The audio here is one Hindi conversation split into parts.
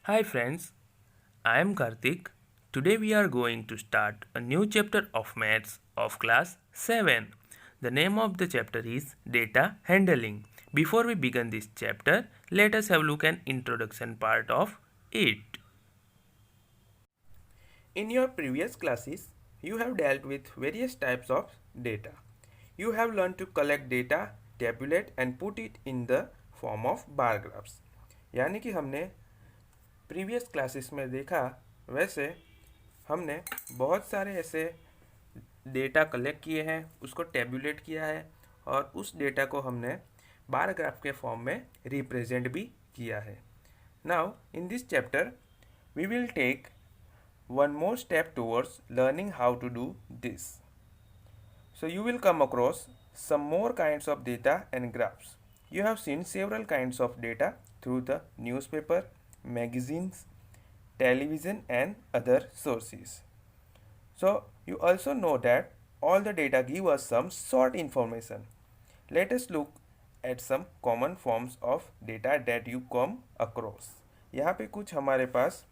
Hi friends, I am Karthik. Today we are going to start a new chapter of maths of class 7. The name of the chapter is data handling. Before we begin this chapter, let us have a look at introduction part of it. In your previous classes, you have dealt with various types of data. You have learned to collect data, tabulate and put it in the form of bar graphs. यानी कि हमने प्रीवियस क्लासेस में देखा वैसे हमने बहुत सारे ऐसे डेटा कलेक्ट किए हैं, उसको टेबुलेट किया है और उस डेटा को हमने बार ग्राफ के फॉर्म में रिप्रेजेंट भी किया है. Now in this chapter we will take one more step towards learning how to do this. So you will come across some more kinds of data and graphs. You have seen several kinds of data through the newspaper, magazines, television and other sources. So you also know that all the data give us some short information. Let us look at some common forms of data that you come across. यहाँ पे कुछ हमारे पास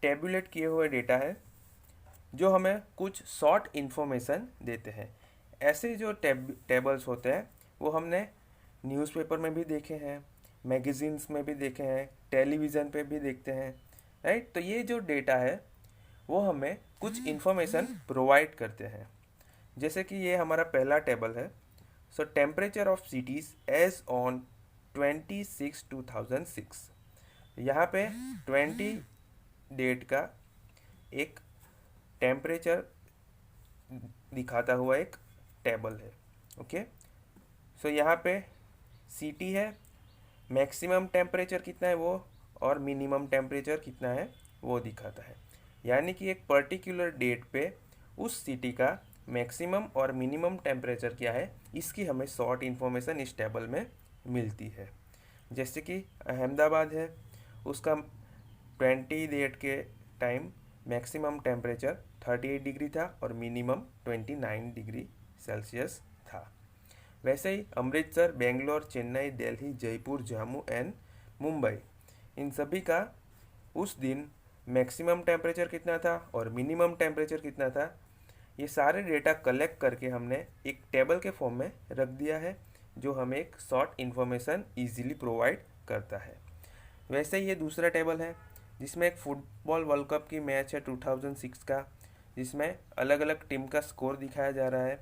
टेबुलेट किए हुए डेटा है जो हमें कुछ शॉर्ट इन्फॉर्मेशन देते हैं. ऐसे जो टेबल्स होते हैं वो हमने न्यूज़पेपर में भी देखे हैं, मैगज़ीन्स में भी देखे हैं, टेलीविज़न पे भी देखते हैं, राइट. तो ये जो डेटा है वो हमें कुछ इन्फॉर्मेशन प्रोवाइड करते हैं. जैसे कि ये हमारा पहला टेबल है. So temperature of cities as on 26/2006. यहाँ पे 20 डेट का एक टेम्परेचर दिखाता हुआ एक टेबल है. ओके, सो यहाँ पे सिटी है, मैक्सिमम टेम्परेचर कितना है वो और मिनिमम टेम्परेचर कितना है वो दिखाता है. यानी कि एक पर्टिकुलर डेट पे उस सिटी का मैक्सिमम और मिनिमम टेम्परेचर क्या है इसकी हमें शॉर्ट इन्फॉर्मेशन इस टेबल में मिलती है. जैसे कि अहमदाबाद है, उसका 20 डेट के टाइम मैक्सिमम टेम्परेचर 38 डिग्री था और मिनिमम 29 डिग्री सेल्सियस था. वैसे ही अमृतसर, बेंगलोर, चेन्नई, दिल्ली, जयपुर, जम्मू एंड मुंबई, इन सभी का उस दिन मैक्सिमम टेम्परेचर कितना था और मिनिमम टेम्परेचर कितना था, ये सारे डेटा कलेक्ट करके हमने एक टेबल के फॉर्म में रख दिया है जो हमें एक शॉर्ट इन्फॉर्मेशन ईजिली प्रोवाइड करता है. वैसे ही ये दूसरा टेबल है जिसमें एक फुटबॉल वर्ल्ड कप की मैच है 2006 का, जिसमें अलग अलग टीम का स्कोर दिखाया जा रहा है.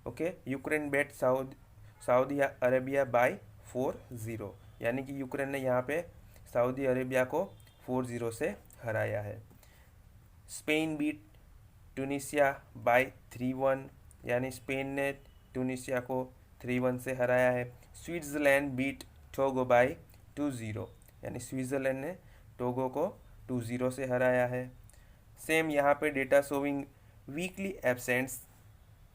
ओके, यूक्रेन बेट सऊदी अरेबिया बाय 4-0, यानी कि यूक्रेन ने यहाँ पे सऊदी अरेबिया को 4-0 से हराया है. स्पेन बीट ट्यूनीशिया बाय 3-1, यानी स्पेन ने ट्यूनीशिया को 3-1 से हराया है. स्विट्ज़रलैंड बीट टोगो बाय 2-0, यानी स्विट्ज़रलैंड ने टोगो को 2-0 से हराया है. सेम यहाँ पे data showing weekly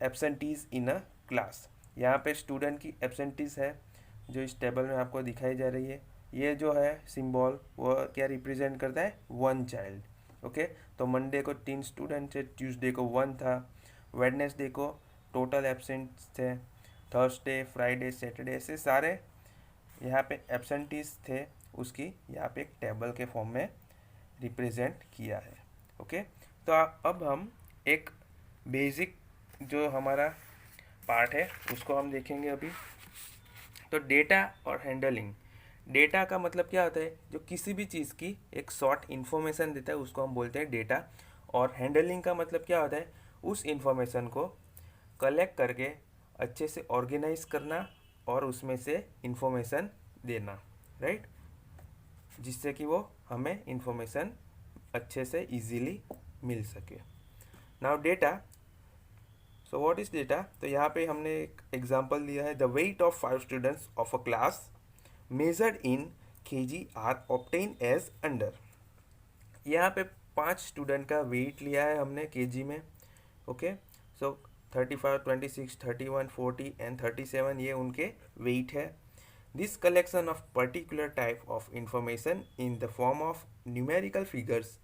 absentees in a class. यहाँ पे स्टूडेंट की एब्सेंटीज़ है जो इस टेबल में आपको दिखाई जा रही है. ये जो है सिंबल वो क्या रिप्रेजेंट करता है, 1 चाइल्ड. ओके, तो मंडे को 3 स्टूडेंट थे, ट्यूसडे को 1 था, वेडनेसडे को टोटल एब्सेंट थे, थर्सडे, फ्राइडे, सैटरडे ऐसे सारे यहाँ पे एब्सेंटीज थे, उसकी यहाँ पे एक टेबल के फॉर्म में रिप्रेजेंट किया है. ओके, तो अब हम एक बेसिक जो हमारा पार्ट है उसको हम देखेंगे अभी. तो डेटा और हैंडलिंग. डेटा का मतलब क्या होता है, जो किसी भी चीज़ की एक शॉर्ट इन्फॉर्मेशन देता है उसको हम बोलते हैं डेटा. और हैंडलिंग का मतलब क्या होता है, उस इन्फॉर्मेशन को कलेक्ट करके अच्छे से ऑर्गेनाइज करना और उसमें से इन्फॉर्मेशन देना, राइट, जिससे कि वो हमें इन्फॉर्मेशन अच्छे से इजीली मिल सके. Now data. So what is data. तो यहाँ पे हमने एक एग्जांपल दिया है, the weight of 5 students of a class measured in kg are obtained as under. यहाँ पे 5 स्टूडेंट का वेट लिया है हमने केजी में. ओके, सो 35, 26, 31, 40 एंड 37 ये उनके वेट है. This collection of particular type of information in the form of numerical figures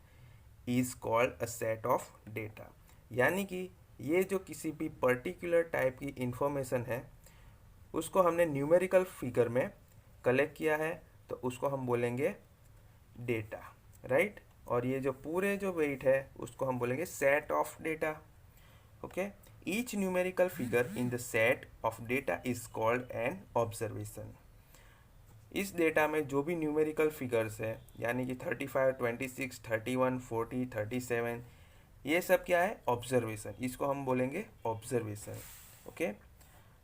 is called a set of data. यानी कि ये जो किसी भी पर्टिकुलर टाइप की इंफॉर्मेशन है उसको हमने न्यूमेरिकल फिगर में कलेक्ट किया है तो उसको हम बोलेंगे डेटा, राइट। और ये जो पूरे जो वेट है उसको हम बोलेंगे set of data, okay. Each numerical figure in the set of data is called an observation. इस डेटा में जो भी न्यूमेरिकल फिगर्स है यानी कि 35, 26, 31, 40, 37, ये सब क्या है, ऑब्जर्वेशन, इसको हम बोलेंगे observation, okay.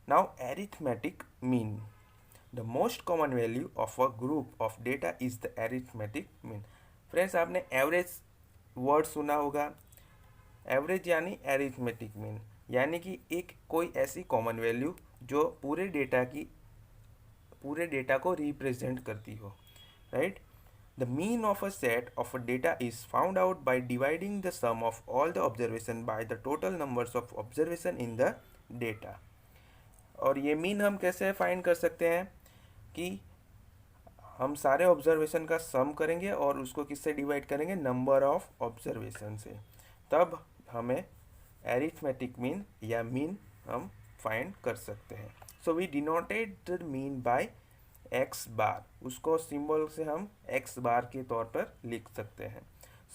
Now arithmetic mean, the most common value of a group of data is the arithmetic mean. Friends, आपने एवरेज वर्ड सुना होगा। एवरेज यानी एरिथमेटिक मीन, यानी कि एक कोई ऐसी कॉमन वैल्यू जो पूरे डेटा को रिप्रेजेंट करती हो, right. The mean of a set of a data is found out by dividing the sum of all the observation by the total numbers of observation in the data. और ये मीन हम कैसे फाइंड कर सकते हैं कि हम सारे ऑब्जर्वेशन का सम करेंगे और उसको किससे डिवाइड करेंगे, नंबर ऑफ ऑब्जर्वेशन से, तब हमें एरिथमेटिक मीन या मीन हम फाइंड कर सकते हैं। So we denoted the mean by X bar, उसको सिंबल से हम एक्स बार के तौर पर लिख सकते हैं।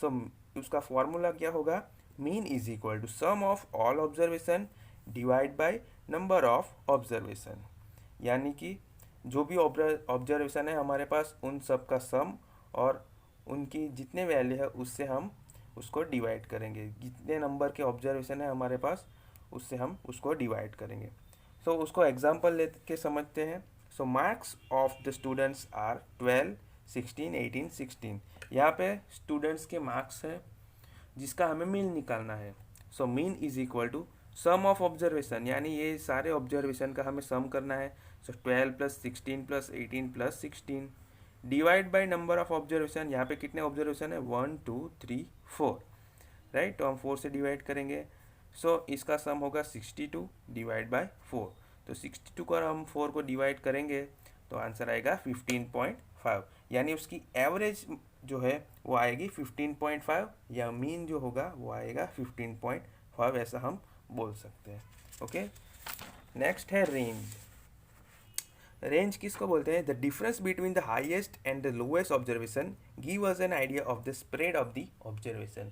सो उसका फॉर्मूला क्या होगा, mean is equal to sum of all observation divide by number of observation, यानी कि जो भी ऑब्जर्वेशन है हमारे पास उन सब का सम और उनकी जितने वैल्यू है उससे हम उसको डिवाइड करेंगे, जितने नंबर के ऑब्जर्वेशन है हमारे पास उससे हम उसको डिवाइड करेंगे। सो उसको एग्जांपल लेके समझते हैं। So marks of the students are 12, 16, 18, 16। यहाँ पे स्टूडेंट्स के मार्क्स हैं जिसका हमें मीन निकालना है। So mean is equal to sum of observation, यानी ये सारे ऑब्जर्वेशन का हमें सम करना है। So 12 plus 16 plus 18 plus 16 divide by number of observation, यहाँ पे कितने ऑब्जर्वेशन है, 1, 2, 3, 4, राइट। तो हम 4 से डिवाइड करेंगे। सो इसका सम होगा 62 डिवाइड बाय 4। तो 62 को हम 4 को डिवाइड करेंगे तो आंसर आएगा 15.5, यानी उसकी एवरेज जो है वो आएगी 15.5 या मीन जो होगा वो आएगा 15.5, ऐसा हम बोल सकते हैं, ओके। नेक्स्ट है रेंज। रेंज किसको बोलते हैं, the difference between the highest and the lowest observation give us an idea of the spread of the observation.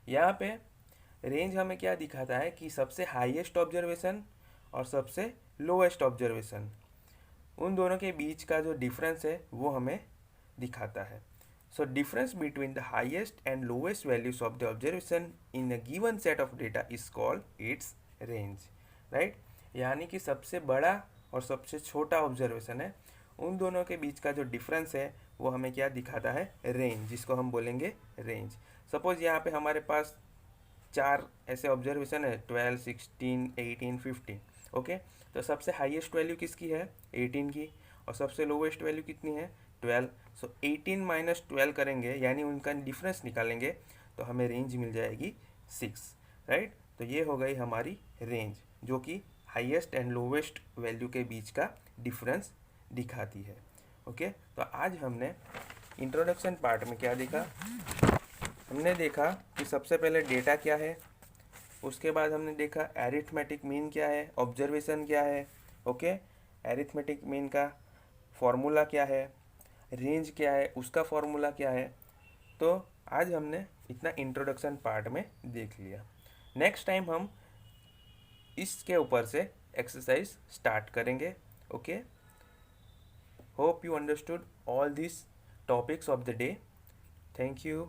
यहाँ पे रेंज हमें क्या दिखाता है कि सबसे हाईएस्ट ऑब्जर्वेशन और सबसे लोएस्ट ऑब्जर्वेशन, उन दोनों के बीच का जो डिफरेंस है वो हमें दिखाता है। So difference between the highest and lowest values of the observation in a given set of data is called its range, right. यानी कि सबसे बड़ा और सबसे छोटा ऑब्जर्वेशन है, उन दोनों के बीच का जो डिफरेंस है वो हमें क्या दिखाता है, रेंज, जिसको हम बोलेंगे रेंज। सपोज यहाँ पे हमारे पास 4 ऐसे ऑब्जर्वेशन है, 12, 16, 18, 15, ओके। तो सबसे हाईएस्ट वैल्यू किसकी है, 18 की, और सबसे लोवेस्ट वैल्यू कितनी है, 12। सो 18 माइनस 12 करेंगे यानी उनका डिफरेंस निकालेंगे तो हमें रेंज मिल जाएगी 6, राइट। तो ये हो गई हमारी रेंज जो कि हाईएस्ट एंड लोवेस्ट वैल्यू के बीच का डिफरेंस दिखाती है, ओके। तो आज हमने इंट्रोडक्शन पार्ट में क्या देखा, हमने देखा कि सबसे पहले डेटा क्या है, उसके बाद हमने देखा एरिथमेटिक मीन क्या है, ऑब्जर्वेशन क्या है, ओके। एरिथमेटिक मीन का फॉर्मूला क्या है, रेंज क्या है, उसका फॉर्मूला क्या है। तो आज हमने इतना इंट्रोडक्शन पार्ट में देख लिया। नेक्स्ट टाइम हम इसके ऊपर से एक्सरसाइज स्टार्ट करेंगे, okay. Hope you understood all this topics of the day. Thank you.